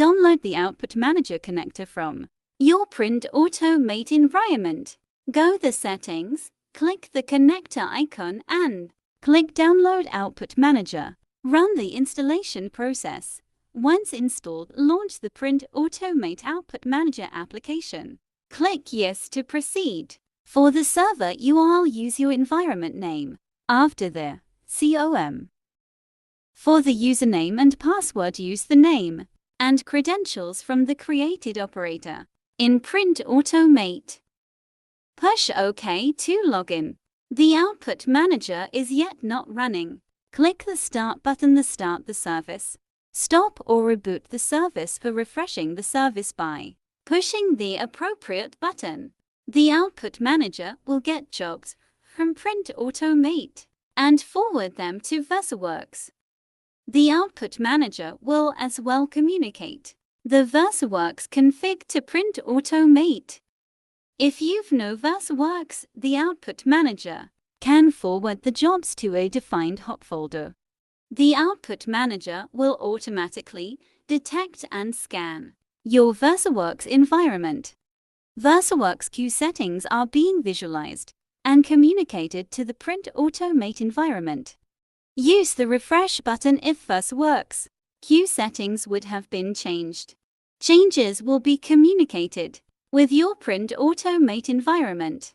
Download the Output Manager connector from your PrintAutoMate environment. Go to Settings, click the connector icon and click Download Output Manager. Run the installation process. Once installed, launch the PrintAutoMate Output Manager application. Click Yes to proceed. For the server URL, use your environment name after the COM. For the username and password, use the name and credentials from the created operator in PrintAutoMate. Push OK to login. The Output Manager is yet not running. Click the Start button to start the service. Stop or reboot the service for refreshing the service by pushing the appropriate button. The Output Manager will get jobs from PrintAutoMate and forward them to VersaWorks. The Output Manager will as well communicate the VersaWorks config to PrintAutoMate. If you've no VersaWorks, the Output Manager can forward the jobs to a defined hot folder. The Output Manager will automatically detect and scan your VersaWorks environment. VersaWorks queue settings are being visualized and communicated to the PrintAutoMate environment. Use the refresh button if VersaWorks queue settings would have been changed. Changes will be communicated with your PrintAutoMate environment.